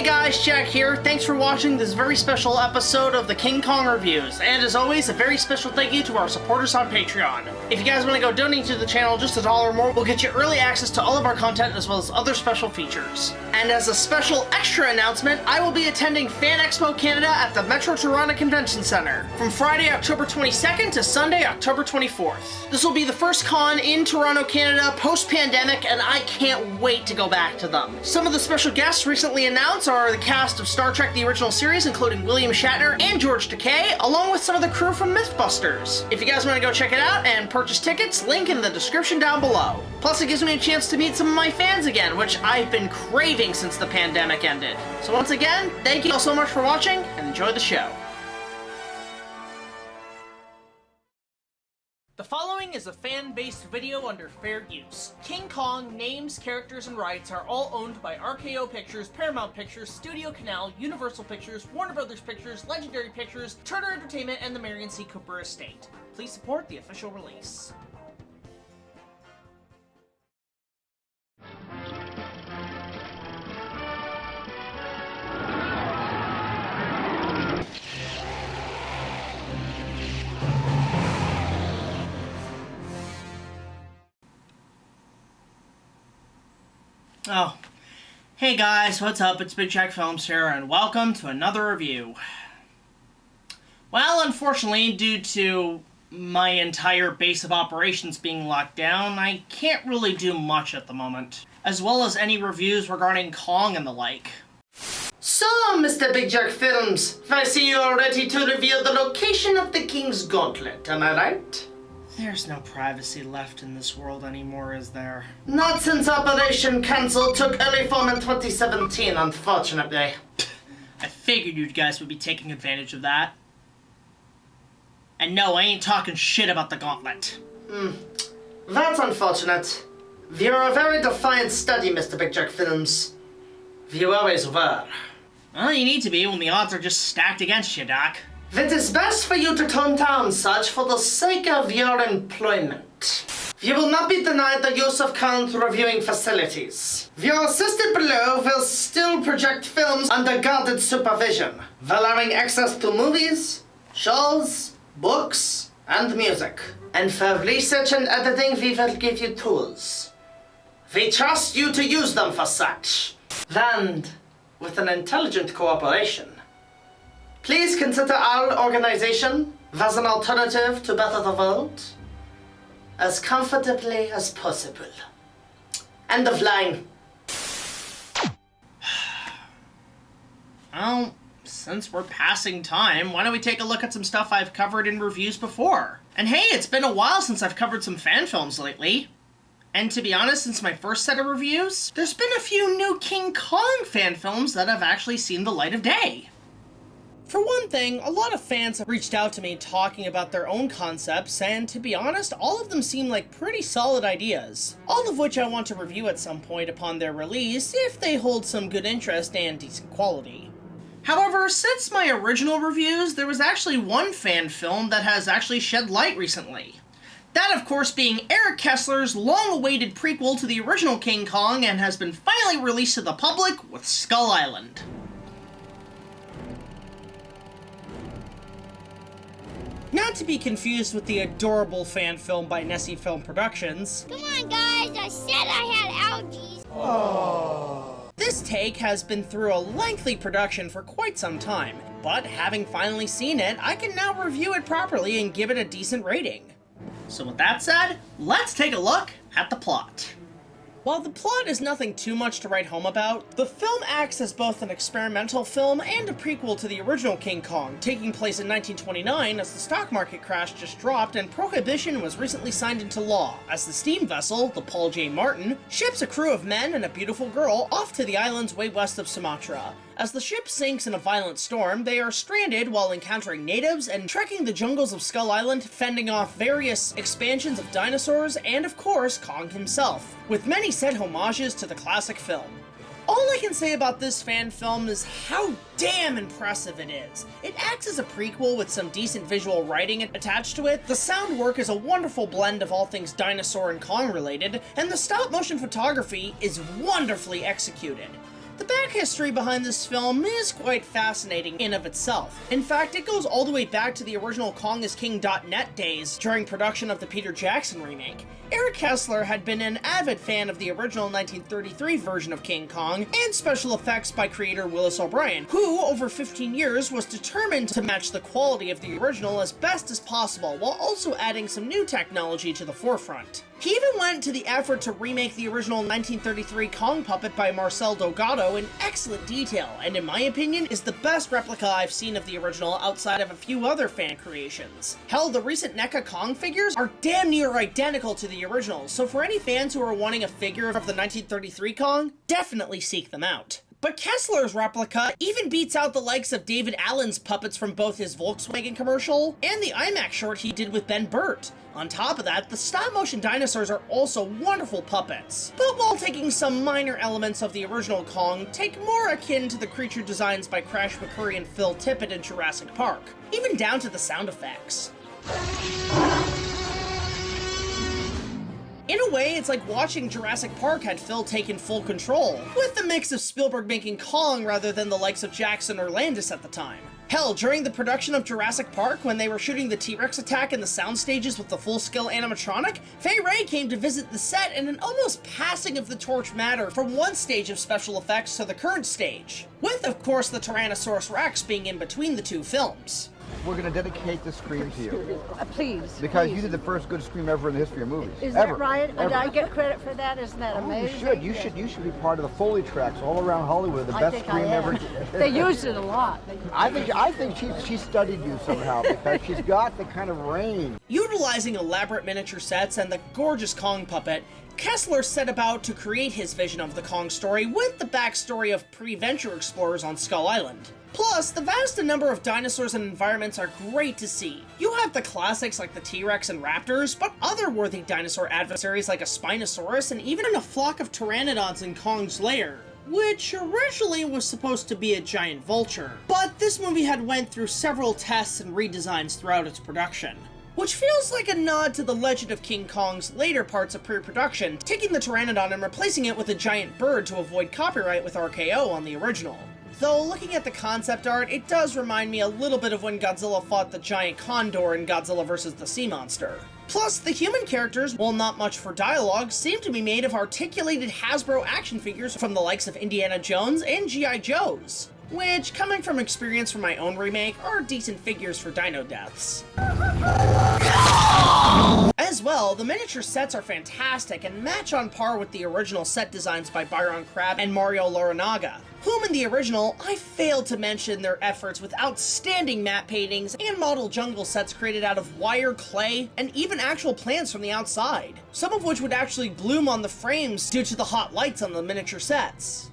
guys, Jack here. Thanks for watching this very special episode of the King Kong Reviews. And as always, a very special thank you to our supporters on Patreon. If you guys want to go donate to the channel just $1 or more, we'll get you early access to all of our content as well as other special features. And as a special extra announcement, I will be attending FANEXPO Canada at the Metro Toronto Convention Center from Friday, October 22nd to Sunday, October 24th. This will be the first con in Toronto, Canada post-pandemic, and I can't wait to go back to them. Some of the special guests recently announced are the cast of Star Trek The Original Series, including William Shatner and George Takei, along with some of the crew from Mythbusters. If you guys want to go check it out and purchase tickets, link in the description down below. Plus it gives me a chance to meet some of my fans again, which I've been craving since the pandemic ended. So once again, thank you all so much for watching, and enjoy the show. The following is a fan-based video under fair use. King Kong, names, characters, and rights are all owned by RKO Pictures, Paramount Pictures, Studio Canal, Universal Pictures, Warner Brothers Pictures, Legendary Pictures, Turner Entertainment, and the Merian C. Cooper Estate. Please support the official release. Oh, hey guys, what's up? It's BigJackFilms here, and welcome to another review. Well, unfortunately, due to my entire base of operations being locked down, I can't really do much at the moment, as well as any reviews regarding Kong and the like. So, Mr. BigJackFilms, I see you are ready to reveal the location of the King's Gauntlet, am I right? There's no privacy left in this world anymore, is there? Not since Operation Cancel took early form in 2017, unfortunately. I figured you guys would be taking advantage of that. And no, I ain't talking shit about the gauntlet. That's unfortunate. You're a very defiant study, Mr. BigJackFilms. You always were. Well, you need to be when the odds are just stacked against you, Doc. It is best for you to tone down such for the sake of your employment. You will not be denied the use of current reviewing facilities. Your assistant below will still project films under guarded supervision, allowing access to movies, shows, books, and music. And for research and editing, we will give you tools. We trust you to use them for such. And with an intelligent cooperation, please consider our organization as an alternative to better the world as comfortably as possible. End of line. Well, since we're passing time, why don't we take a look at some stuff I've covered in reviews before? And hey, it's been a while since I've covered some fan films lately. And to be honest, since my first set of reviews, there's been a few new King Kong fan films that have actually seen the light of day. For one thing, a lot of fans have reached out to me talking about their own concepts, and to be honest, all of them seem like pretty solid ideas. All of which I want to review at some point upon their release, if they hold some good interest and decent quality. However, since my original reviews, there was actually one fan film that has actually shed light recently. That, of course, being Eric Kessler's long-awaited prequel to the original King Kong, and has been finally released to the public with Skull Island. Not to be confused with the adorable fan film by Nessie Film Productions. Come on, guys, I said I had allergies. Aww. This take has been through a lengthy production for quite some time, but having finally seen it, I can now review it properly and give it a decent rating. So with that said, let's take a look at the plot. While the plot is nothing too much to write home about, the film acts as both an experimental film and a prequel to the original King Kong, taking place in 1929 as the stock market crash just dropped and prohibition was recently signed into law, as the steam vessel, the Paul J. Martin, ships a crew of men and a beautiful girl off to the islands way west of Sumatra. As the ship sinks in a violent storm, they are stranded while encountering natives and trekking the jungles of Skull Island, fending off various expansions of dinosaurs and, of course, Kong himself, with many set homages to the classic film. All I can say about this fan film is how damn impressive it is. It acts as a prequel with some decent visual writing attached to it, the sound work is a wonderful blend of all things dinosaur and Kong related, and the stop motion photography is wonderfully executed. The back history behind this film is quite fascinating in of itself. In fact, it goes all the way back to the original KongIsKing.net days during production of the Peter Jackson remake. Eric Kessler had been an avid fan of the original 1933 version of King Kong and special effects by creator Willis O'Brien, who, over 15 years, was determined to match the quality of the original as best as possible while also adding some new technology to the forefront. He even went to the effort to remake the original 1933 Kong puppet by Marcel Delgado in excellent detail, and in my opinion is the best replica I've seen of the original outside of a few other fan creations. Hell, the recent NECA Kong figures are damn near identical to the original, so for any fans who are wanting a figure of the 1933 Kong, definitely seek them out. But Kessler's replica even beats out the likes of David Allen's puppets from both his Volkswagen commercial and the IMAX short he did with Ben Burt. On top of that, the stop-motion dinosaurs are also wonderful puppets, but while taking some minor elements of the original Kong, take more akin to the creature designs by Crash McCurry and Phil Tippett in Jurassic Park, even down to the sound effects. In a way, it's like watching Jurassic Park had Phil taken full control, with the mix of Spielberg making Kong rather than the likes of Jackson or Landis at the time. Hell, during the production of Jurassic Park, when they were shooting the T-Rex attack in the sound stages with the full-scale animatronic, Fay Wray came to visit the set in an almost passing of the torch manner from one stage of special effects to the current stage, with, of course, the Tyrannosaurus Rex being in between the two films. We're going to dedicate this Scream to you. Please. Because please. you did the first good Scream ever in the history of movies. Is ever. that right? Ever. And I get credit for that? Isn't that amazing? You should be part of the Foley tracks all around Hollywood. The best Scream ever. They used it a lot. I think she studied you somehow because she's got the kind of range. Utilizing elaborate miniature sets and the gorgeous Kong puppet, Kessler set about to create his vision of the Kong story with the backstory of pre-venture explorers on Skull Island. Plus, the vast number of dinosaurs and environments are great to see. You have the classics like the T-Rex and Raptors, but other worthy dinosaur adversaries like a Spinosaurus and even a flock of Pteranodons in Kong's lair, which originally was supposed to be a giant vulture. But this movie had went through several tests and redesigns throughout its production, which feels like a nod to the legend of King Kong's later parts of pre-production, taking the Pteranodon and replacing it with a giant bird to avoid copyright with RKO on the original. Though, looking at the concept art, it does remind me a little bit of when Godzilla fought the giant condor in Godzilla vs. the Sea Monster. Plus, the human characters, while not much for dialogue, seem to be made of articulated Hasbro action figures from the likes of Indiana Jones and G.I. Joes, which, coming from experience from my own remake, are decent figures for dino deaths. As well, the miniature sets are fantastic and match on par with the original set designs by Byron Crabb and Mario Larinaga, whom in the original, I failed to mention their efforts with outstanding matte paintings and model jungle sets created out of wire, clay, and even actual plants from the outside, some of which would actually bloom on the frames due to the hot lights on the miniature sets.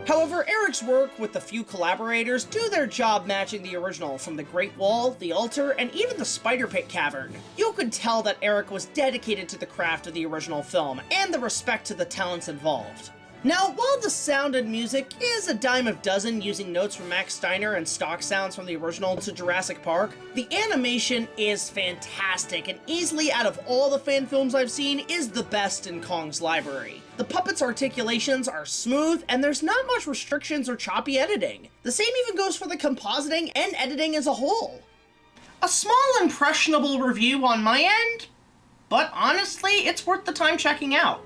However, Eric's work with the few collaborators do their job matching the original, from the Great Wall, the altar, and even the Spider Pit Cavern. You could tell that Eric was dedicated to the craft of the original film, and the respect to the talents involved. Now, while the sound and music is a dime a dozen using notes from Max Steiner and stock sounds from the original to Jurassic Park, the animation is fantastic and easily out of all the fan films I've seen is the best in Kong's library. The puppets' articulations are smooth and there's not much restrictions or choppy editing. The same even goes for the compositing and editing as a whole. A small impressionable review on my end, but honestly, it's worth the time checking out.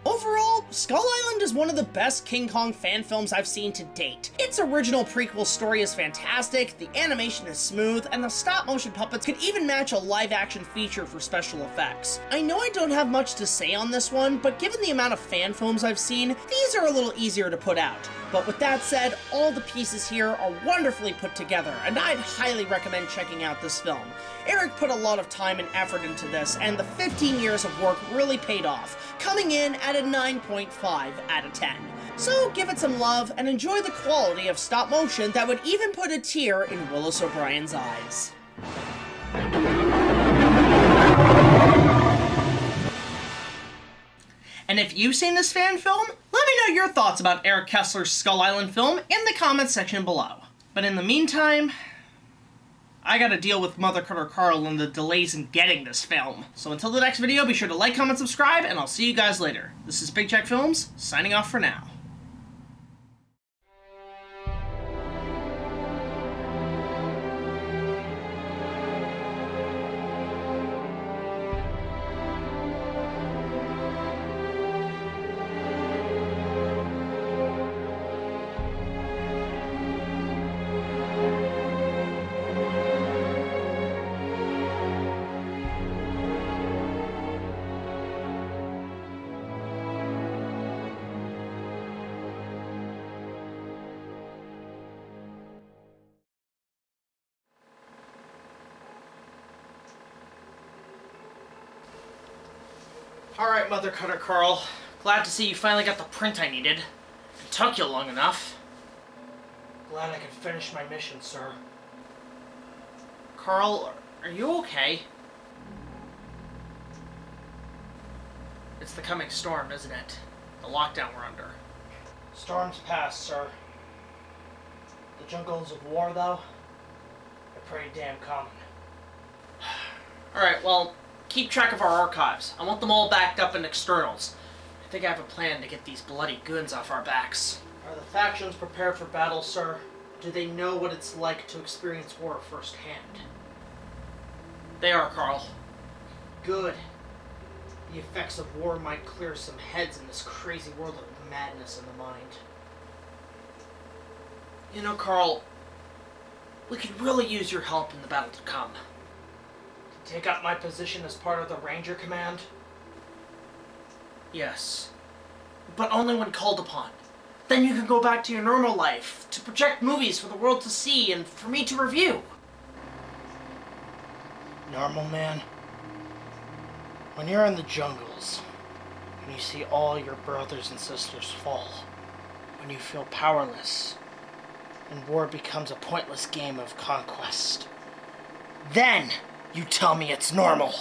Overall, Skull Island is one of the best King Kong fan films I've seen to date. Its original prequel story is fantastic, the animation is smooth, and the stop-motion puppets could even match a live-action feature for special effects. I know I don't have much to say on this one, but given the amount of fan films I've seen, these are a little easier to put out. But with that said, all the pieces here are wonderfully put together, and I'd highly recommend checking out this film. Eric put a lot of time and effort into this, and the 15 years of work really paid off, coming in at a 9.5 out of 10. So give it some love and enjoy the quality of stop motion that would even put a tear in Willis O'Brien's eyes. And if you've seen this fan film, let me know your thoughts about Eric Kessler's Skull Island film in the comments section below. But in the meantime, I gotta deal with Mother Cutter Carl and the delays in getting this film. So until the next video, be sure to like, comment, subscribe, and I'll see you guys later. This is BigJackFilms, signing off for now. Alright, Mother Cutter Carl. Glad to see you finally got the print I needed. It took you long enough. Glad I could finish my mission, sir. Carl, are you okay? It's the coming storm, isn't it? The lockdown we're under. Storm's past, sir. The jungles of war, though, are pretty damn common. Alright, well, keep track of our archives. I want them all backed up in externals. I think I have a plan to get these bloody goons off our backs. Are the factions prepared for battle, sir? Do they know what it's like to experience war firsthand? They are, Carl. Good. The effects of war might clear some heads in this crazy world of madness in the mind. You know, Carl, we could really use your help in the battle to come. Take up my position as part of the Ranger Command? Yes. But only when called upon. Then you can go back to your normal life, to project movies for the world to see and for me to review. Normal man? When you're in the jungles, when you see all your brothers and sisters fall, when you feel powerless, and war becomes a pointless game of conquest, then you tell me it's normal.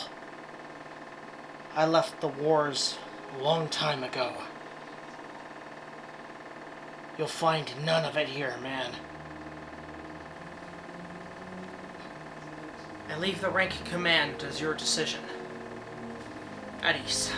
I left the wars a long time ago. You'll find none of it here, man. I leave the rank of command as your decision. At ease.